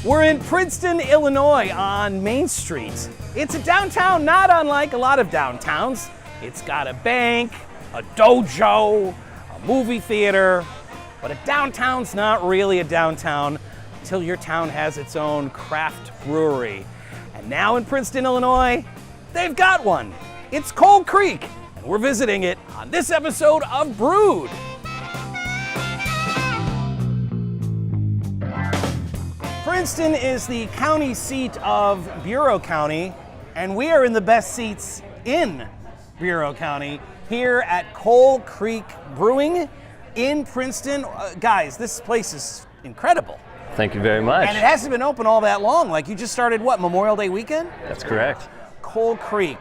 We're in Princeton, Illinois on Main Street. It's a downtown not unlike a lot of downtowns. It's got a bank, a dojo, a movie theater, but a downtown's not really a downtown until your town has its own craft brewery. And now in Princeton, Illinois, they've got one. It's Coal Creek, and we're visiting it on this episode of Brewed. Princeton is the county seat of Bureau County, and we are in the best seats in Bureau County here at Coal Creek Brewing in Princeton. Guys, this place is incredible. Thank you very much. And it hasn't been open all that long. Like, you just started, what, Memorial Day weekend? That's correct. Coal Creek.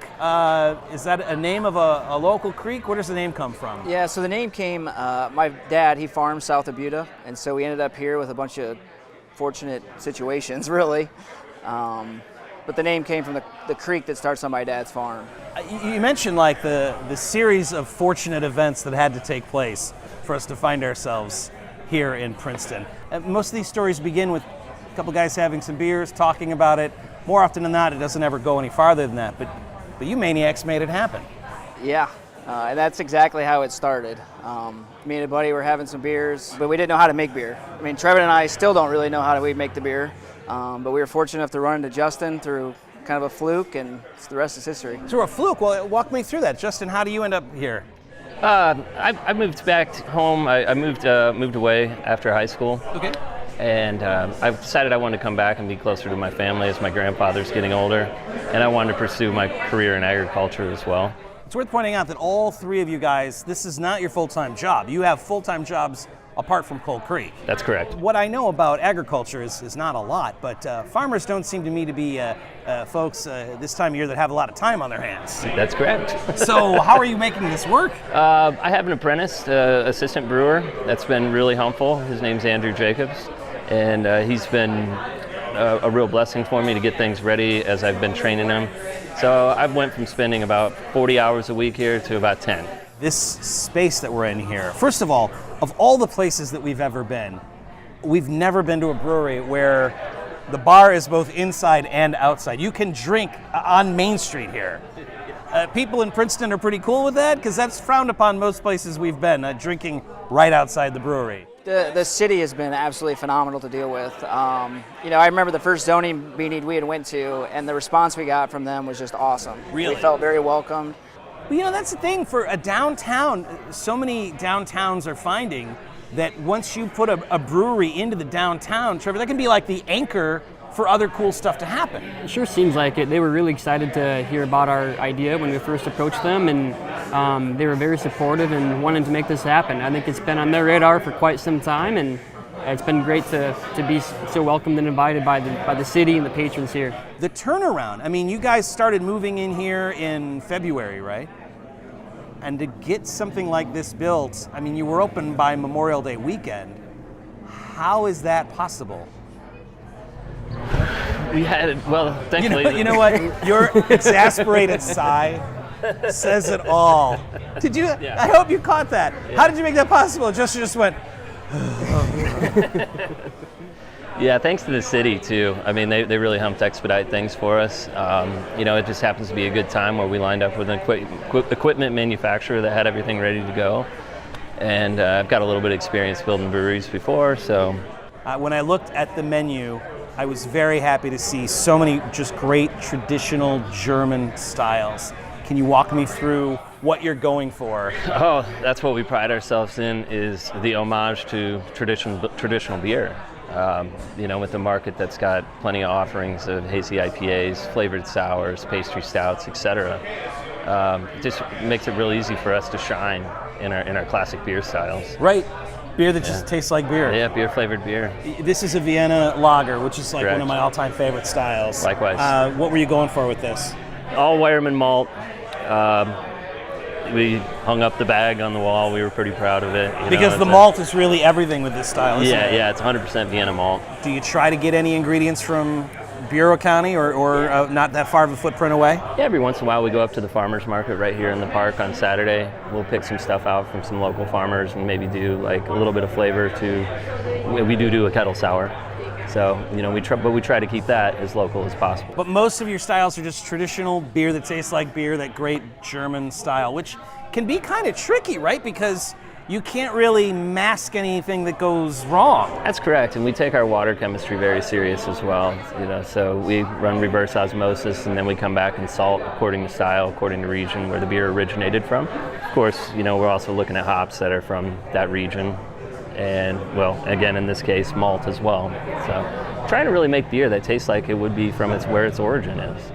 Is that a name of a local creek? Where does the name come from? Yeah, so the name came, my dad, he farmed south of Buda, and so we ended up here with a bunch of fortunate situations, really. But the name came from the creek that starts on my dad's farm. You mentioned like the series of fortunate events that had to take place for us to find ourselves here in Princeton. Most of these stories begin with a couple guys having some beers, talking about it. More often than not, it doesn't ever go any farther than that, but you maniacs made it happen. Yeah, and that's exactly how it started. Me and a buddy were having some beers, but we didn't know how to make beer. I mean, Trevor and I still don't really know how to make the beer, but we were fortunate enough to run into Justin through kind of a fluke, and the rest is history. Through a fluke? Well, walk me through that. Justin, how do you end up here? I moved back home. I moved away after high school. Okay. And I decided I wanted to come back and be closer to my family as my grandfather's getting older, and I wanted to pursue my career in agriculture as well. It's worth pointing out that all three of you guys, this is not your full-time job. You have full-time jobs apart from Coal Creek. That's correct. What I know about agriculture is not a lot, but farmers don't seem to me to be folks this time of year that have a lot of time on their hands. That's correct. So how are you making this work? I have an apprentice, assistant brewer, that's been really helpful. His name's Andrew Jacobs, and he's been a real blessing for me to get things ready as I've been training him. So I went from spending about 40 hours a week here to about 10. This space that we're in here, first of all the places that we've ever been, we've never been to a brewery where the bar is both inside and outside. You can drink on Main Street here. People in Princeton are pretty cool with that because that's frowned upon most places we've been, drinking right outside the brewery. The city has been absolutely phenomenal to deal with. I remember the first zoning meeting we had went to, and the response we got from them was just awesome. Really? We felt very welcomed. Well, that's the thing for a downtown. So many downtowns are finding that once you put a brewery into the downtown, Trevor, that can be like the anchor for other cool stuff to happen. It sure seems like it. They were really excited to hear about our idea when we first approached them, and they were very supportive and wanted to make this happen. I think it's been on their radar for quite some time, and it's been great to be so welcomed and invited by the city and the patrons here. The turnaround, I mean, you guys started moving in here in February, right? And to get something like this built, I mean, you were open by Memorial Day weekend. How is that possible? We had, well, thankfully. You know what? Your exasperated sigh says it all. Did you? Yeah. I hope you caught that. Yeah. How did you make that possible? Just went. Yeah, thanks to the city too. I mean, they really helped expedite things for us. It just happens to be a good time where we lined up with an equipment manufacturer that had everything ready to go. And I've got a little bit of experience building breweries before, so. When I looked at the menu, I was very happy to see so many just great traditional German styles. Can you walk me through what you're going for? Oh, that's what we pride ourselves in, is the homage to traditional beer. With a market that's got plenty of offerings of hazy IPAs, flavored sours, pastry stouts, etc. It just makes it real easy for us to shine in our classic beer styles. Right. Beer that just tastes like beer. Yeah, beer-flavored beer. This is a Vienna lager, which is like Correct. One of my all-time favorite styles. Likewise. What were you going for with this? All Weyermann malt. We hung up the bag on the wall. We were pretty proud of it. Because the malt is really everything with this style, isn't it? Yeah, it's 100% Vienna malt. Do you try to get any ingredients from Bureau County or not that far of a footprint away? Yeah, every once in a while we go up to the farmers market right here in the park on Saturday. We'll pick some stuff out from some local farmers and maybe do like a little bit of flavor to, we do a kettle sour. So, you know, we try to keep that as local as possible. But most of your styles are just traditional beer that tastes like beer, that great German style, which can be kind of tricky, right? Because you can't really mask anything that goes wrong. That's correct, and we take our water chemistry very serious as well. You know, so we run reverse osmosis, and then we come back and salt according to style, according to region where the beer originated from. Of course, you know, we're also looking at hops that are from that region, and, well, again, in this case, malt as well. So trying to really make beer that tastes like it would be from where its origin is.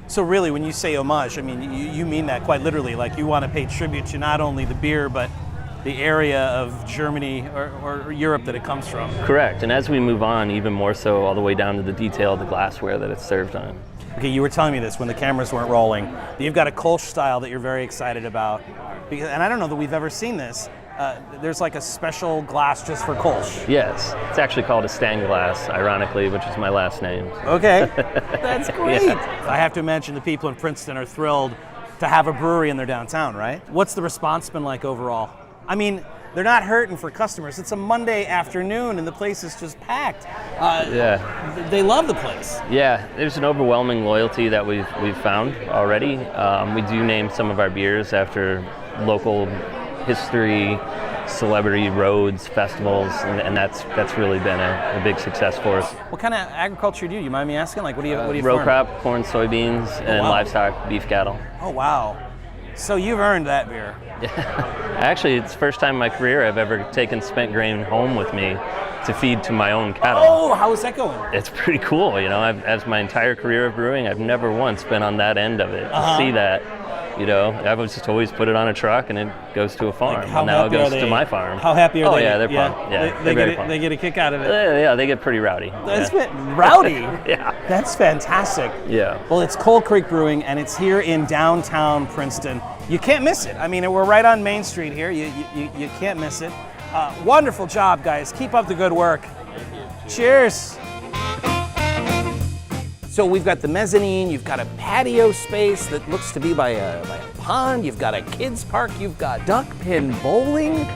So really, when you say homage, I mean, you mean that quite literally, like you want to pay tribute to not only the beer, but the area of Germany or Europe that it comes from. Correct, and as we move on, even more so all the way down to the detail of the glassware that it's served on. Okay, you were telling me this when the cameras weren't rolling. You've got a Kolsch style that you're very excited about, and I don't know that we've ever seen this. There's like a special glass just for Kolsch. Yes, it's actually called a Stang glass, ironically, which is my last name. Okay, that's great. Yeah. I have to imagine the people in Princeton are thrilled to have a brewery in their downtown, right? What's the response been like overall? I mean, they're not hurting for customers. It's a Monday afternoon and the place is just packed. Yeah. They love the place. Yeah, there's an overwhelming loyalty that we've found already. We do name some of our beers after local history, celebrity roads, festivals, and that's really been a big success for us. What kind of agriculture do you mind me asking? Like, what do you row farm? crop, corn, soybeans, and wow. livestock, beef cattle. Oh, wow. So you've earned that beer. Actually, it's the first time in my career I've ever taken spent grain home with me to feed to my own cattle. Oh, how is that going? It's pretty cool, you know. As my entire career of brewing, I've never once been on that end of it. To see that, you know, I would just always put it on a truck and it goes to a farm. Like, how and now it happy goes are to they? my farm. How happy are they? Oh yeah, they're pumped. Yeah, They get a kick out of it. Yeah, they get pretty rowdy. That's rowdy. Yeah. That's fantastic. Yeah. Well, it's Cold Creek Brewing, and it's here in downtown Princeton. You can't miss it. I mean, we're right on Main Street here. You can't miss it. Wonderful job, guys. Keep up the good work. Cheers. So we've got the mezzanine. You've got a patio space that looks to be by a pond. You've got a kids park. You've got duck pin bowling.